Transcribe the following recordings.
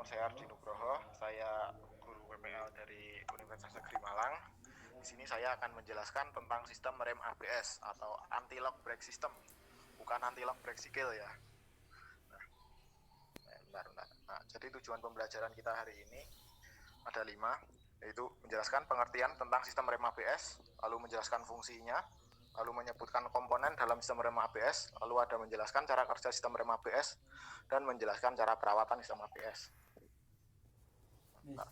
saya Ardi Nugroho, saya guru PPL dari Universitas Negeri Malang. Di sini saya akan menjelaskan tentang sistem rem ABS atau anti-lock brake system, bukan anti-lock brake cycle ya. Nah, jadi tujuan pembelajaran kita hari ini ada 5, yaitu menjelaskan pengertian tentang sistem rem ABS, lalu menjelaskan fungsinya, lalu menyebutkan komponen dalam sistem rem ABS, lalu ada menjelaskan cara kerja sistem rem ABS, dan menjelaskan cara perawatan sistem ABS. Nah,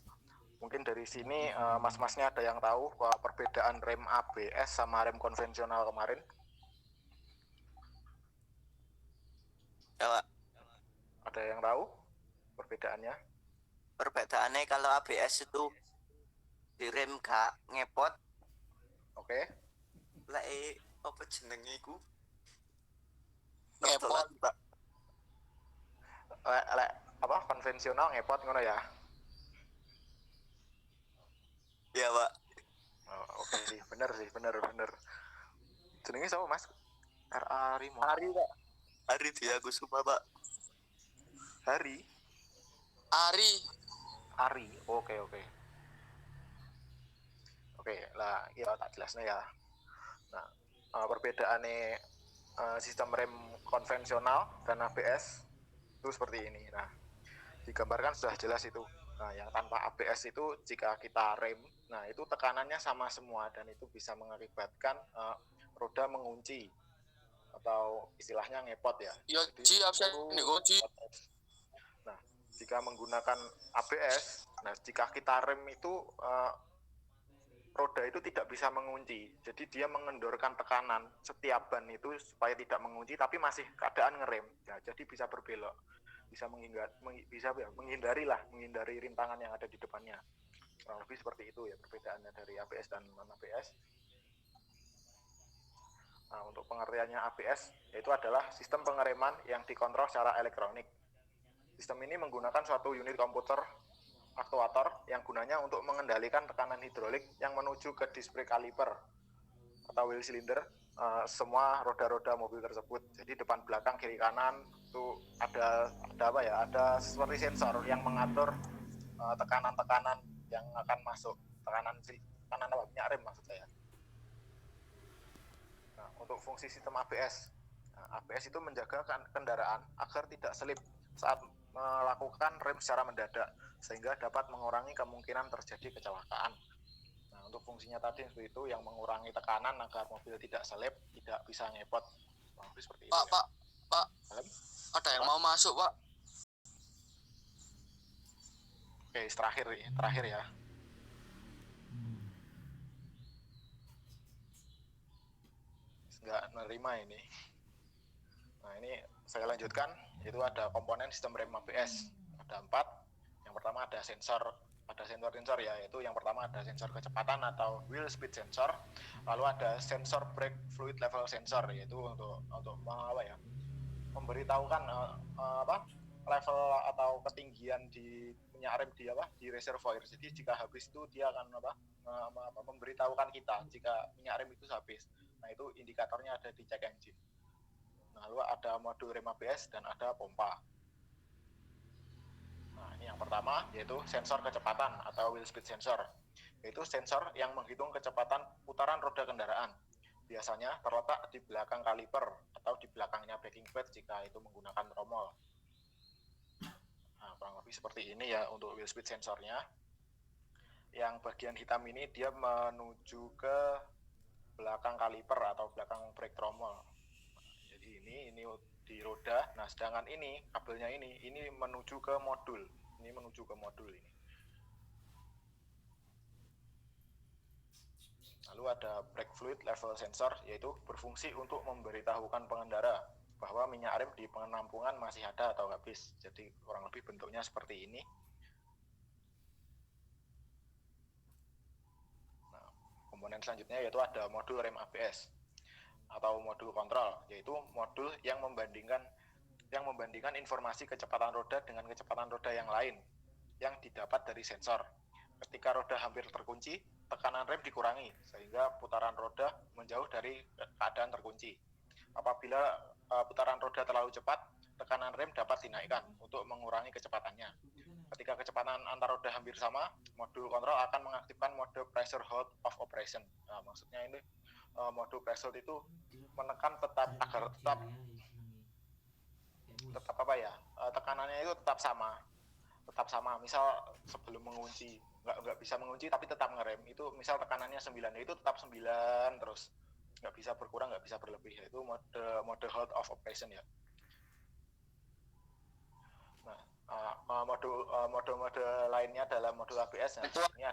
mungkin dari sini mas-masnya ada yang tahu bahwa perbedaan rem ABS sama rem konvensional kemarin? Ya, Pak. Ada yang tahu perbedaannya? Perbedaannya kalau ABS itu direm gak ngepot. Oke. Lek apa jenenge iku? Ngepot, Pak. Lek apa konvensional ngepot ngono ya? Ya, Pak. Oke sih, bener. Jenenge siapa, Mas? Ari, Pak. Hari dia aku sumpah, Pak. Hari. Ari. Oke. Oke, lah ya tak jelasnya ya. Nah, perbedaannya sistem rem konvensional dan ABS itu seperti ini. Nah, digambarkan sudah jelas itu. Nah, yang tanpa ABS itu jika kita rem, nah itu tekanannya sama semua dan itu bisa mengakibatkan roda mengunci atau istilahnya ngepot ya. Yo, Jadi, Ji, absen nih, Ji. Nah, jika menggunakan ABS, nah jika kita rem itu roda itu tidak bisa mengunci, jadi dia mengendorkan tekanan setiap ban itu supaya tidak mengunci, tapi masih keadaan ngerem. Ya, jadi bisa berbelok, bisa menghindari rintangan yang ada di depannya. Kurang lebih seperti itu ya perbedaannya dari ABS dan non ABS. Nah, untuk pengertiannya ABS yaitu adalah sistem pengereman yang dikontrol secara elektronik. Sistem ini menggunakan suatu unit komputer aktuator yang gunanya untuk mengendalikan tekanan hidrolik yang menuju ke disc brake caliper atau wheel cylinder semua roda-roda mobil tersebut. Jadi depan, belakang, kiri, kanan itu ada apa ya? Ada seperti sensor yang mengatur tekanan-tekanan yang akan masuk, tekanan apa? Minyak rem maksud saya. Nah, untuk fungsi sistem ABS, ABS itu menjaga kendaraan agar tidak selip saat melakukan rem secara mendadak, sehingga dapat mengurangi kemungkinan terjadi kecelakaan. Nah, untuk fungsinya tadi seperti itu, yang mengurangi tekanan agar mobil tidak selip, tidak bisa ngepot. Nah, seperti itu. Pak. Ada yang mau masuk, Pak. Oke, terakhir ya. Nggak menerima ini. Nah, ini saya lanjutkan, itu ada komponen sistem rem ABS. Ada 4. Yang pertama ada sensor ya, yaitu yang pertama ada sensor kecepatan atau wheel speed sensor. Lalu ada sensor brake fluid level sensor, yaitu untuk memberitahukan level atau ketinggian di minyak rem di reservoir. Jadi jika habis itu dia akan memberitahukan kita jika minyak rem itu habis. Nah, itu indikatornya ada di check engine. Nah, lalu ada modul rem ABS dan ada pompa. Nah, ini yang pertama yaitu sensor kecepatan atau wheel speed sensor. Yaitu sensor yang menghitung kecepatan putaran roda kendaraan. Biasanya terletak di belakang kaliper atau di belakangnya braking pad jika itu menggunakan tromol. Nah, kurang lebih seperti ini ya untuk wheel speed sensornya. Yang bagian hitam ini dia menuju ke belakang kaliper atau belakang brake tromol. Jadi ini di roda. Nah, sedangkan ini kabelnya ini menuju ke modul. Ini menuju ke modul ini. Lalu ada brake fluid level sensor, yaitu berfungsi untuk memberitahukan pengendara bahwa minyak rem di penampungan masih ada atau habis. Jadi kurang lebih bentuknya seperti ini. Nah, komponen selanjutnya yaitu ada modul rem ABS atau modul kontrol, yaitu modul yang membandingkan informasi kecepatan roda dengan kecepatan roda yang lain yang didapat dari sensor. Ketika roda hampir terkunci, tekanan rem dikurangi sehingga putaran roda menjauh dari keadaan terkunci. Apabila putaran roda terlalu cepat, tekanan rem dapat dinaikkan untuk mengurangi kecepatannya. ketika kecepatan antar roda hampir sama, modul kontrol akan mengaktifkan mode pressure hold of operation. Nah, maksudnya ini mode pressure itu menekan tetap agar tetap apa ya, tekanannya itu tetap sama. Misal sebelum mengunci nggak bisa mengunci tapi tetap ngerem, itu misal tekanannya 9, itu tetap 9 terus, nggak bisa berkurang, nggak bisa berlebih. Itu mode hold of operation ya. Nah, mode lainnya dalam modul ABS, nah, ini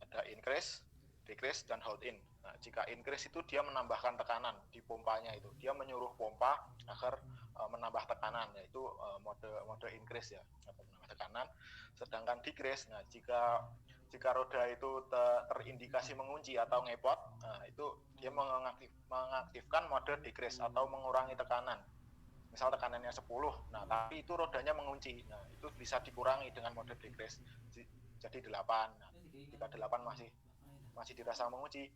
ada increase, decrease, dan hold in. Nah, jika increase itu dia menambahkan tekanan di pompanya, itu dia menyuruh pompa agar menambah tekanan, yaitu mode increase ya, atau menambah tekanan. Sedangkan decrease, nah jika roda itu terindikasi mengunci atau ngepot, nah itu dia mengaktifkan mode decrease atau mengurangi tekanan. Misal tekanannya 10, nah tapi itu rodanya mengunci, nah itu bisa dikurangi dengan mode decrease jadi 8. Nah, jika 8 masih dirasa mengunci,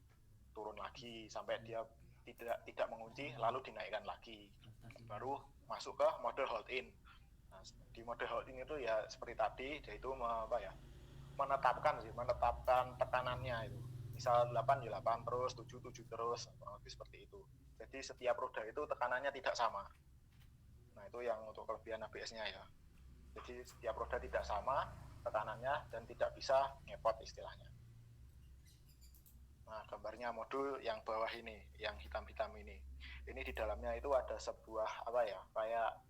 turun lagi sampai dia tidak mengunci, lalu dinaikkan lagi, baru masuk ke mode hold in. Nah, di mode hold in itu ya seperti tadi, yaitu menetapkan tekanannya itu. Misal 8 ya 8 terus, 7 terus, seperti itu. Jadi setiap roda itu tekanannya tidak sama. Nah, itu yang untuk kelebihan ABS-nya ya. Jadi setiap roda tidak sama tekanannya dan tidak bisa ngepot istilahnya. Nah, gambarnya modul yang bawah ini, yang hitam-hitam ini. Ini di dalamnya itu ada sebuah kayak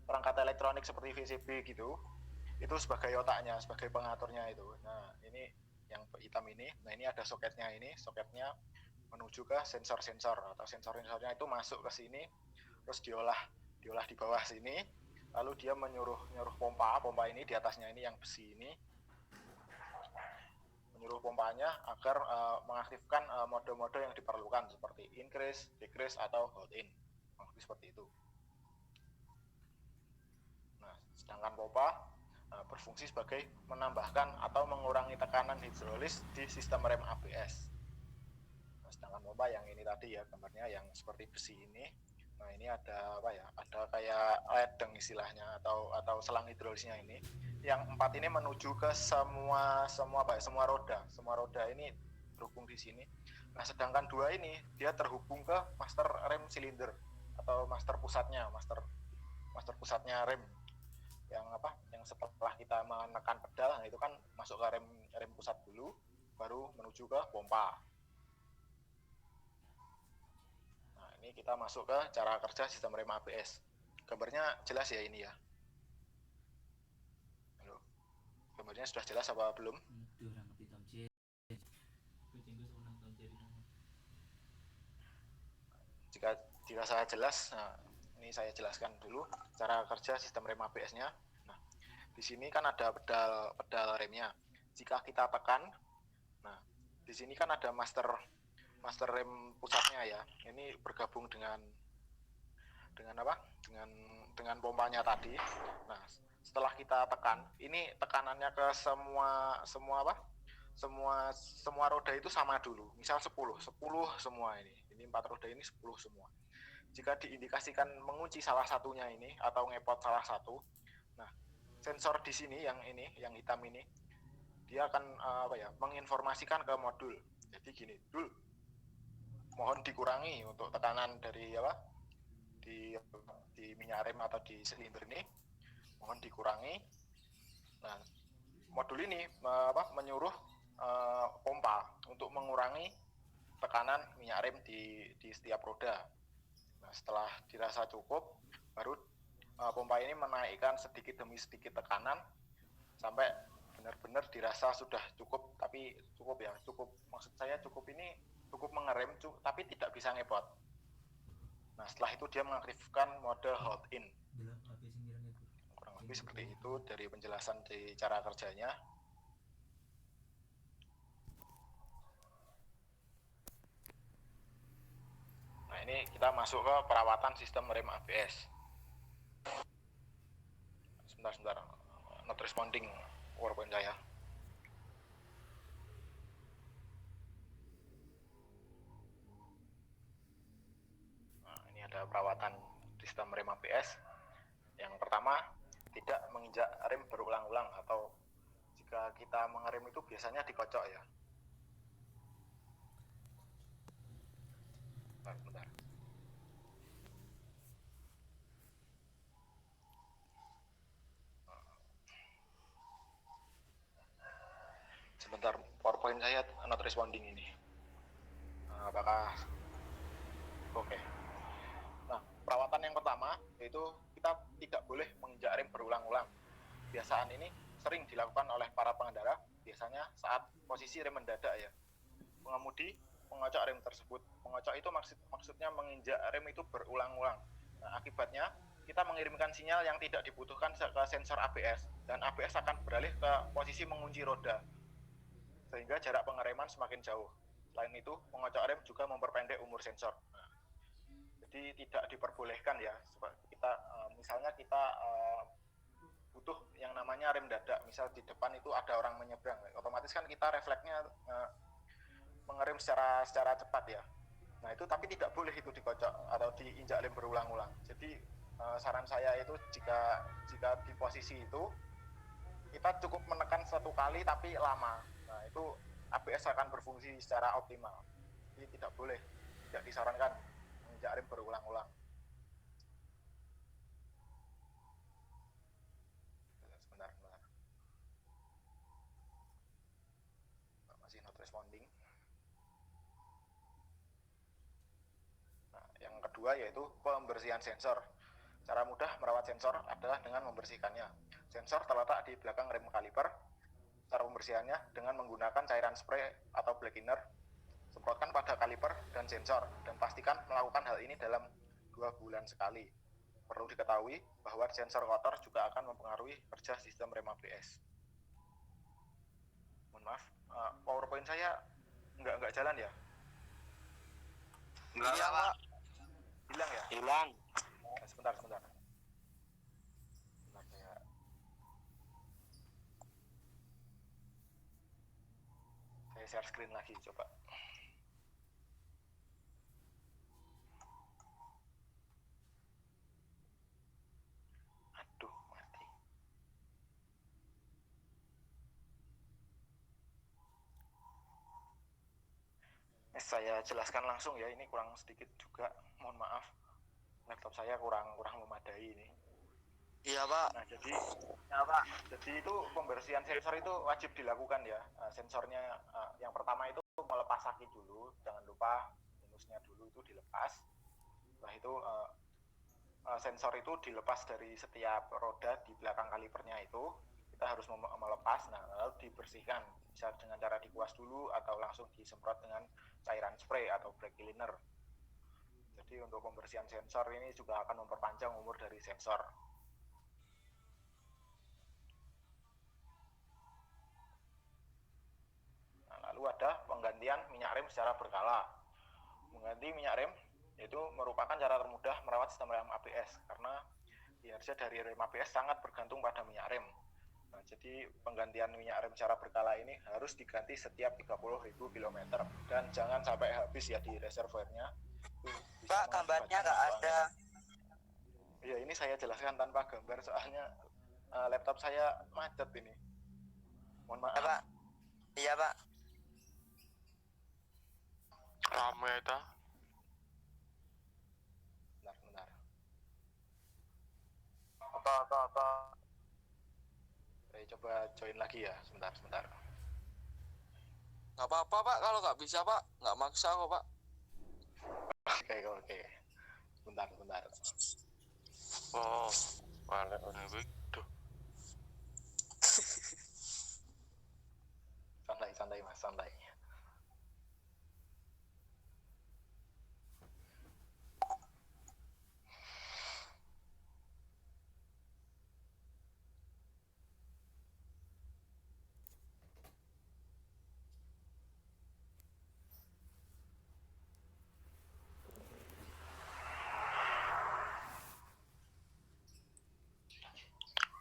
perangkat elektronik seperti VCB gitu. Itu sebagai otaknya, sebagai pengaturnya itu. Nah, ini yang hitam ini. Nah, ini ada soketnya ini. Soketnya menuju ke sensor-sensor, atau sensor-sensornya itu masuk ke sini, terus diolah di bawah sini, lalu dia menyuruh pompa ini di atasnya ini yang besi ini, menyuruh pompanya agar mengaktifkan mode-mode yang diperlukan seperti increase, decrease, atau hold in. Seperti itu. Nah, sedangkan pompa berfungsi sebagai menambahkan atau mengurangi tekanan hidrolis di sistem rem ABS. Nah, sedangkan pompa yang ini tadi ya, gambarnya yang seperti besi ini. Nah, ini ada ada kayak ledeng istilahnya, atau selang hidrolisnya ini. Yang 4 ini menuju ke semua roda ini terhubung di sini. Nah, sedangkan 2 ini dia terhubung ke master rem silinder atau master pusatnya rem. Yang setelah kita menekan pedal, nah itu kan masuk ke rem pusat dulu, baru menuju ke pompa. Ini kita masuk ke cara kerja sistem rem ABS. Gambarnya jelas ya ini ya. Halo. Gambarnya sudah jelas apa belum? Jika dirasa jelas, nah ini saya jelaskan dulu cara kerja sistem rem ABS-nya. Nah, di sini kan ada pedal remnya. Jika kita tekan, nah di sini kan ada master rem pusatnya ya. Ini bergabung dengan pompanya tadi. Nah, setelah kita tekan, ini tekanannya ke semua roda itu sama dulu. Misal 10 semua ini. Ini 4 roda ini 10 semua. Jika diindikasikan mengunci salah satunya ini atau ngepot salah satu, nah sensor di sini yang hitam ini, dia akan menginformasikan ke modul. Jadi gini, Dul, mohon dikurangi untuk tekanan dari di minyak rem atau di silinder ini, mohon dikurangi. Nah, modul ini menyuruh pompa untuk mengurangi tekanan minyak rem di setiap roda. Nah, setelah dirasa cukup, baru pompa ini menaikkan sedikit demi sedikit tekanan sampai benar-benar dirasa sudah cukup. Tapi cukup maksud saya cukup ini cukup mengerem, tapi tidak bisa ngepot. Nah, setelah itu dia mengaktifkan mode hold in. Kurang lebih seperti itu dari penjelasan di cara kerjanya. Nah, ini kita masuk ke perawatan sistem rem ABS. Sebentar. Not responding PowerPoint saya. Nah, ini ada perawatan sistem rem ABS. Yang pertama, tidak menginjak rem berulang-ulang, atau jika kita mengerem itu biasanya dikocok ya. Bentar. Sebentar, PowerPoint saya not responding ini. Apakah oke? Nah, perawatan yang pertama yaitu kita tidak boleh menginjak rem berulang-ulang. Kebiasaan ini sering dilakukan oleh para pengendara, biasanya saat posisi rem mendadak ya. Pengemudi mengocok rem tersebut. Mengocok itu maksudnya menginjak rem itu berulang-ulang. Nah, akibatnya kita mengirimkan sinyal yang tidak dibutuhkan ke sensor ABS, dan ABS akan beralih ke posisi mengunci roda, sehingga jarak pengereman semakin jauh. Selain itu, mengocok rem juga memperpendek umur sensor. Nah, jadi tidak diperbolehkan ya. Kita misalnya kita butuh yang namanya rem dadak, misal di depan itu ada orang menyeberang, otomatis kan kita refleksnya mengerem secara cepat ya. Nah itu tapi tidak boleh itu dikocok atau diinjak rem berulang-ulang. Jadi saran saya itu jika di posisi itu kita cukup menekan satu kali tapi lama, nah itu ABS akan berfungsi secara optimal. Jadi tidak boleh, tidak disarankan menginjak rem berulang-ulang. Sebentar. Masih not responding. Nah, yang kedua yaitu pembersihan sensor. Cara mudah merawat sensor adalah dengan membersihkannya. Sensor terletak di belakang rem kaliper. Cara pembersihannya dengan menggunakan cairan spray atau black cleaner. Semprotkan pada kaliper dan sensor, dan pastikan melakukan hal ini dalam 2 bulan sekali. Perlu diketahui bahwa sensor kotor juga akan mempengaruhi kerja sistem rem ABS. Mohon maaf, PowerPoint saya nggak jalan ya? Enggak, Iya, Pak. Hilang ya? Hilang. Sebentar. Saya share screen lagi, coba. Aduh, mati. Saya jelaskan langsung ya, ini kurang sedikit juga, mohon maaf. Laptop saya kurang memadai ini. Iya, Pak. Nah, jadi itu pembersihan sensor itu wajib dilakukan ya. Sensornya yang pertama itu melepas aki dulu, jangan lupa minusnya dulu itu dilepas. Setelah itu sensor itu dilepas dari setiap roda di belakang kalipernya itu, kita harus melepas. Nah, lalu dibersihkan, bisa dengan cara dikuas dulu atau langsung disemprot dengan cairan spray atau brake cleaner. Jadi untuk pembersihan sensor ini juga akan memperpanjang umur dari sensor. Nah, lalu ada penggantian minyak rem secara berkala. Mengganti minyak rem itu merupakan cara termudah merawat sistem rem ABS, karena kinerja dari rem ABS sangat bergantung pada minyak rem. Nah, jadi penggantian minyak rem secara berkala ini harus diganti setiap 30.000 km, dan jangan sampai habis ya di reservoirnya. Pak, gambarnya nggak ada. Iya, ini saya jelaskan tanpa gambar soalnya laptop saya macet ini. Mohon maaf. Ya, Pak. Iya, Pak. Rame ta. Bentar. Apa. Saya coba join lagi ya, sebentar. Nggak apa-apa, Pak. Kalau nggak bisa, Pak. Nggak maksa kok, Pak. Oke. Bentar. Oh, balik begitu. Santai Mas, santai.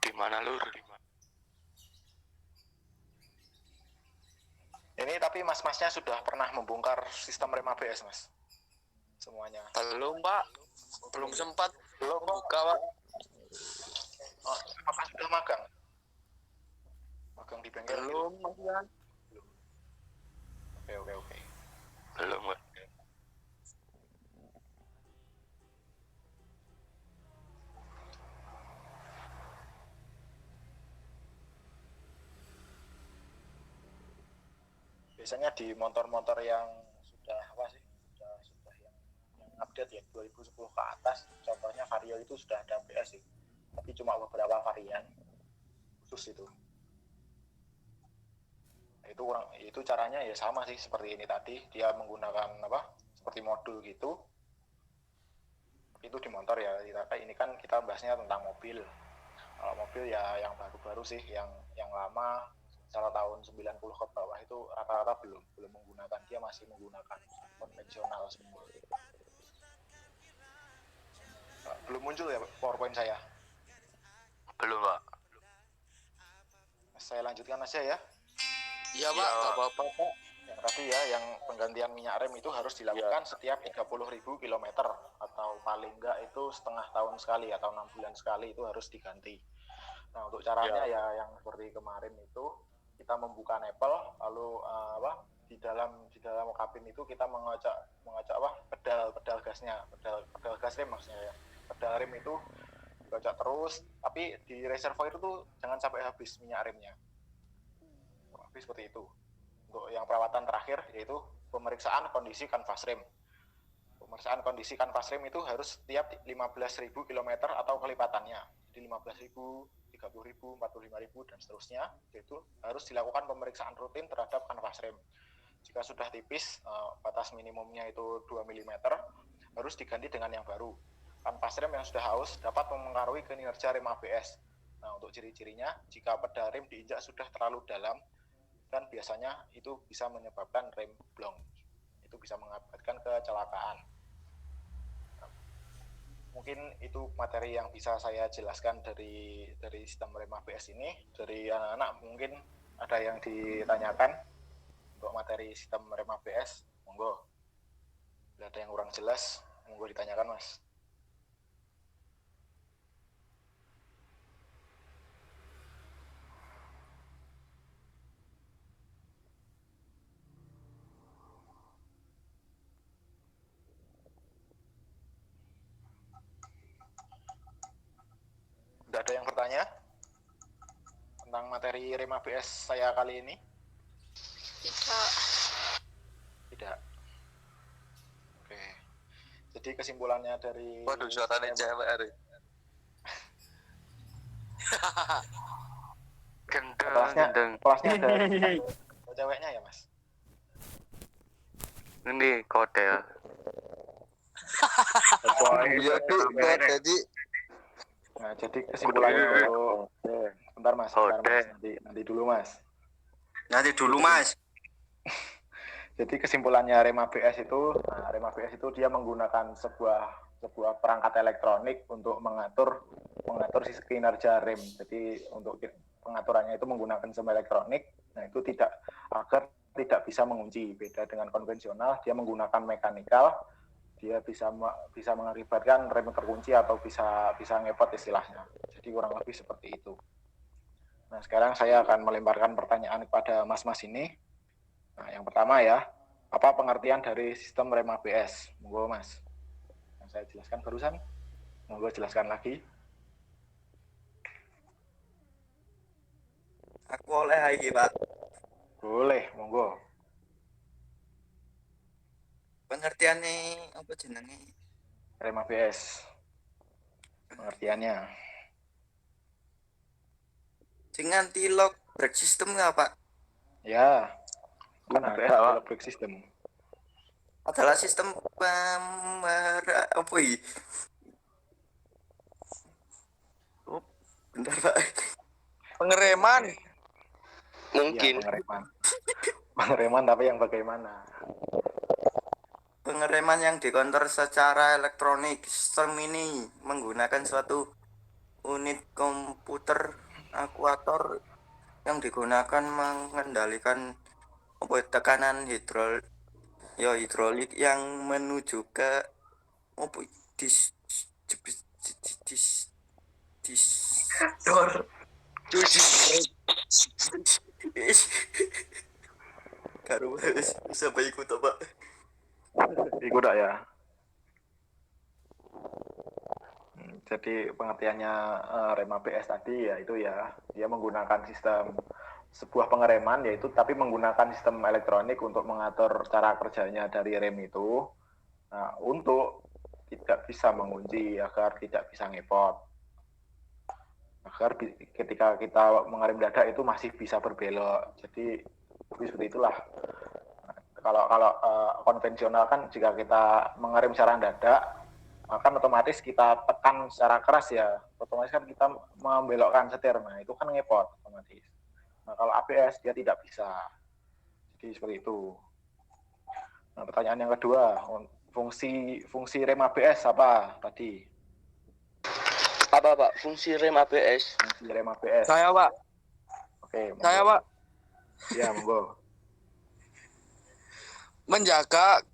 Di mana, Lur? Ini tapi mas-masnya sudah pernah membongkar sistem rem ABS, Mas? Semuanya. Belum, Pak. Belum sempat. Belum, Buka, Pak. Oh, terima kasih di bengkel gitu? Belum, Mas Iwan. Oke. Belum, Pak. Biasanya di motor-motor yang sudah apa sih? Sudah yang update ya 2010 ke atas, contohnya Vario itu sudah ada ABS sih. Tapi cuma beberapa varian khusus itu. Itu caranya ya sama sih seperti ini tadi, dia menggunakan apa? Seperti modul gitu. Itu di motor ya. Ini kan kita bahasnya tentang mobil. Kalau mobil ya yang baru-baru sih, yang lama misalnya tahun 90 ke bawah itu rata-rata belum menggunakan, dia masih menggunakan konvensional semua. Belum muncul ya PowerPoint saya? Belum, Pak. Saya lanjutkan aja ya. Iya, Pak. Nggak apa-apa, Pak. Yang tadi ya, yang penggantian minyak rem itu harus dilakukan setiap 30.000 km atau paling enggak itu setengah tahun sekali atau 6 bulan sekali itu harus diganti. Nah, untuk caranya ya yang seperti kemarin itu kita membuka nepel, lalu di dalam kabin itu kita mengocok pedal gasnya, pedal gas rem maksudnya ya. Pedal rem itu dikocok terus, tapi di reservoir itu jangan sampai habis minyak remnya. Habis seperti itu. Untuk yang perawatan terakhir yaitu pemeriksaan kondisi kanvas rem. Pemeriksaan kondisi kanvas rem itu harus setiap 15.000 km atau kelipatannya. Jadi 15.000, 30.000, 45.000 dan seterusnya, itu harus dilakukan pemeriksaan rutin terhadap kanvas rem. Jika sudah tipis, batas minimumnya itu 2 mm, harus diganti dengan yang baru. Kanvas rem yang sudah haus dapat mempengaruhi kinerja rem ABS. Nah, untuk ciri-cirinya, jika pedal rem diinjak sudah terlalu dalam, dan biasanya itu bisa menyebabkan rem blong. Itu bisa mengakibatkan kecelakaan. Mungkin itu materi yang bisa saya jelaskan dari sistem rem ABS ini. Dari anak-anak mungkin ada yang ditanyakan untuk materi sistem rem ABS, monggo. Bila ada yang kurang jelas, monggo ditanyakan, Mas. Tidak ada yang bertanya tentang materi rem ABS saya kali ini? Tidak. Oke. Jadi kesimpulannya dari... Waduh, suaranya cewek, Ari. Gendeng. Kelasnya ada ceweknya ya, Mas? Ini kode. Iya, jadi Nah, jadi kesimpulannya untuk... Bentar, Mas. Nanti dulu, Mas. Jadi kesimpulannya rem ABS itu dia menggunakan sebuah perangkat elektronik untuk mengatur sisi kinerja rem. Jadi untuk pengaturannya itu menggunakan sistem elektronik. Nah, itu agar tidak bisa mengunci. Beda dengan konvensional, dia menggunakan mekanikal. Dia bisa mengakibatkan rem terkunci atau bisa ngepot istilahnya. Jadi kurang lebih seperti itu. Nah, sekarang saya akan melemparkan pertanyaan kepada mas-mas ini. Nah, yang pertama ya, apa pengertian dari sistem rem ABS? Monggo, Mas. Yang saya jelaskan barusan, monggo jelaskan lagi. aku oleh lagi, Pak. Boleh, monggo. Pengertiannya apa jenenge? Rem ABS. Pengertiannya. Sing anti-lock brake system nggak, Pak? Ya, kan ada brake system. Adalah sistem apa ya? Bentar, Pak. Pengereman. Mungkin. Ya, pengereman tapi yang bagaimana? Pengereman yang dikontrol secara elektronik. Sistem ini menggunakan suatu unit komputer akuator yang digunakan mengendalikan tekanan hidrolik yang menuju ke Ih, karo wis sampai ikut apa? Iku dak ya. Jadi pengertiannya rem ABS tadi ya itu ya dia menggunakan sistem sebuah pengereman yaitu tapi menggunakan sistem elektronik untuk mengatur cara kerjanya dari rem itu untuk tidak bisa mengunci agar tidak bisa ngepot agar ketika kita mengerem dada itu masih bisa berbelok jadi seperti itulah kalau konvensional kan jika kita mengerem secara dada kan otomatis kita tekan secara keras ya otomatis kan kita membelokkan setir nah itu kan ngepot otomatis nah kalau ABS dia tidak bisa jadi seperti itu nah pertanyaan yang kedua fungsi rem ABS apa tadi Apa Pak fungsi rem ABS? fungsi rem ABS Saya, Pak. oke monggo. Saya, Pak, Ya monggo menjaga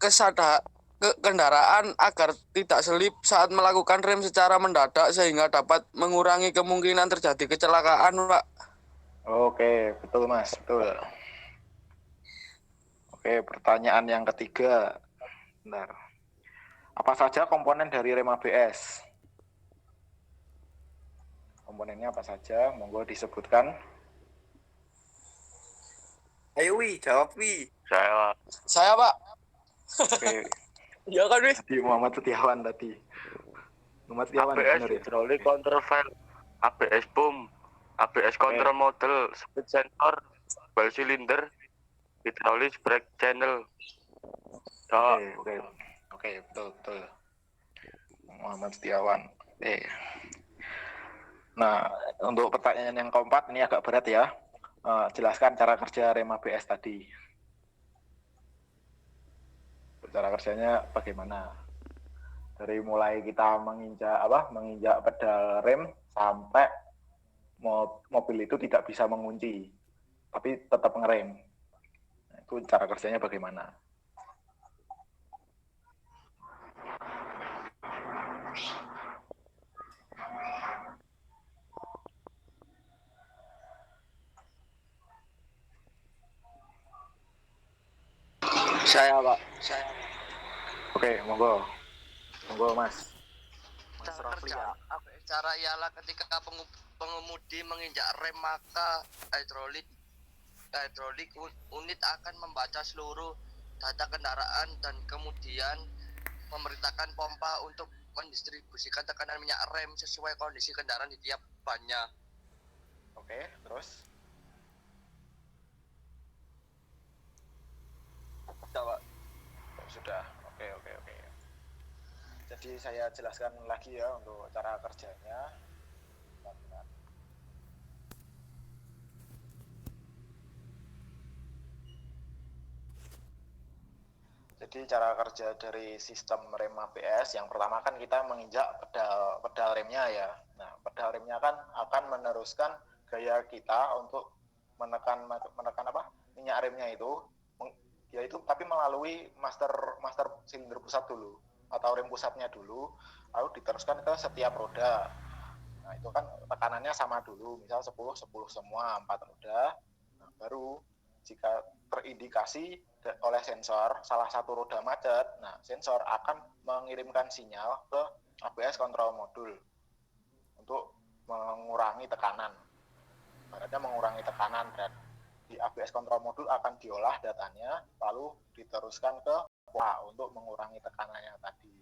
kendaraan agar tidak selip saat melakukan rem secara mendadak sehingga dapat mengurangi kemungkinan terjadi kecelakaan, Pak. oke betul mas betul oke pertanyaan yang ketiga benar apa saja komponen dari rem ABS komponennya apa saja monggo disebutkan Ayo wi, jawab wi. Saya Pak. oke Ya kan, Wis? tadi Muhammad Setiawan tadi Muhammad Setiawan ABS benar ya hidrolik countervalve, ABS pump, ABS control model, speed sensor, ball cylinder, hydraulic brake channel. Oke, betul. Muhammad Setiawan. Nah, untuk pertanyaan yang keempat ini agak berat ya. Jelaskan cara kerja rem ABS tadi. Cara kerjanya bagaimana? Dari mulai kita menginjak pedal rem sampai mobil itu tidak bisa mengunci, tapi tetap ngerem. Nah, itu cara kerjanya bagaimana? Saya Pak. Oke, monggo Mas. Cara kerja ABS cara ialah ketika pengemudi menginjak rem maka hidrolik unit akan membaca seluruh data kendaraan dan kemudian memerintahkan pompa untuk mendistribusikan tekanan minyak rem sesuai kondisi kendaraan di tiap bannya. Oke, terus? Sudah. Oke. Jadi saya jelaskan lagi ya untuk cara kerjanya. Jadi cara kerja dari sistem rem ABS yang pertama kan kita menginjak pedal remnya ya. Nah, pedal remnya kan akan meneruskan gaya kita untuk menekan minyak remnya itu yaitu tapi melalui master silinder pusat dulu atau rem pusatnya dulu lalu diteruskan ke setiap roda. Nah, itu kan tekanannya sama dulu, misal 10 semua 4 roda. Nah, baru jika terindikasi oleh sensor salah satu roda macet, nah sensor akan mengirimkan sinyal ke ABS control module untuk mengurangi tekanan. Berarti mengurangi tekanan dan di ABS control module akan diolah datanya lalu diteruskan ke POA untuk mengurangi tekanannya tadi.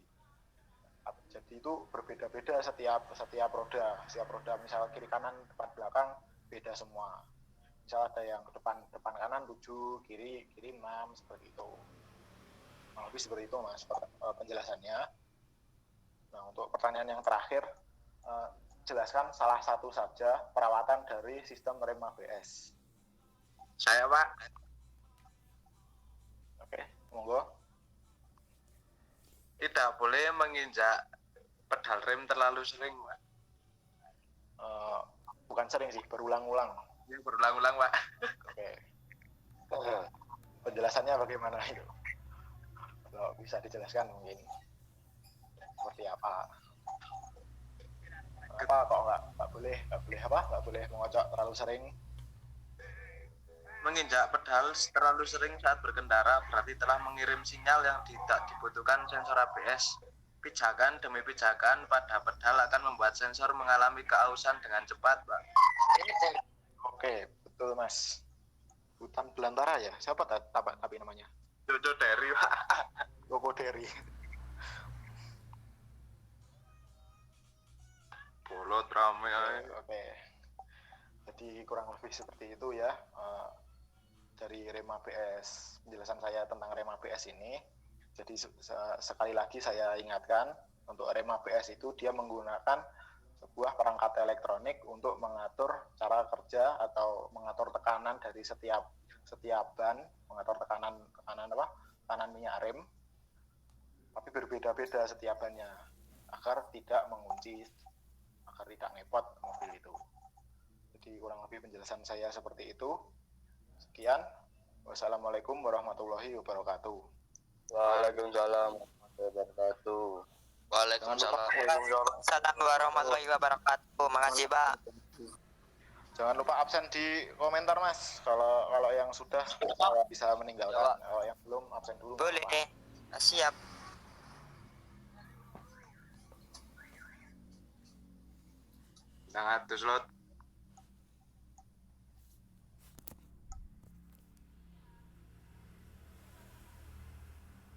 Jadi itu berbeda-beda setiap roda misal kiri kanan depan belakang beda semua. Misal ada yang depan kanan 7, kiri 6 seperti itu. Lebih seperti itu Mas penjelasannya. Nah, untuk pertanyaan yang terakhir jelaskan salah satu saja perawatan dari sistem rem ABS. Saya Pak. Oke, monggo. Tidak boleh menginjak pedal rem terlalu sering, Pak. Bukan sering sih, berulang-ulang. Ya, berulang-ulang, Pak. Oke. Penjelasannya bagaimana itu? Kalau bisa dijelaskan mungkin seperti apa? Apa kok nggak boleh mengocok terlalu sering? menginjak pedal terlalu sering saat berkendara berarti telah mengirim sinyal yang tidak dibutuhkan sensor ABS. Pijakan demi pijakan pada pedal akan membuat sensor mengalami keausan dengan cepat, Pak. Oke, betul Mas. Hutan belantara ya? Siapa tapi namanya? Jojo dari, Pak. Lokoderi. Bolot rame. Oke. Jadi kurang lebih seperti itu ya. Dari rem ABS, penjelasan saya tentang rem ABS ini. Jadi sekali lagi saya ingatkan, untuk rem ABS itu dia menggunakan sebuah perangkat elektronik untuk mengatur cara kerja atau mengatur tekanan dari setiap ban, mengatur tekanan minyak rem, tapi berbeda-beda setiap bannya agar tidak mengunci, agar tidak ngepot mobil itu. Jadi kurang lebih penjelasan saya seperti itu. Sekian. Wassalamualaikum warahmatullahi wabarakatuh. Waalaikumsalam warahmatullahi wabarakatuh. Waalaikumsalam. Assalamualaikum warahmatullahi wabarakatuh. Makasih, Pak. Jangan lupa absen di komentar Mas. Kalau yang sudah bisa meninggalkan. Kalau yang belum absen dulu. Boleh. Siap. Sangat slot.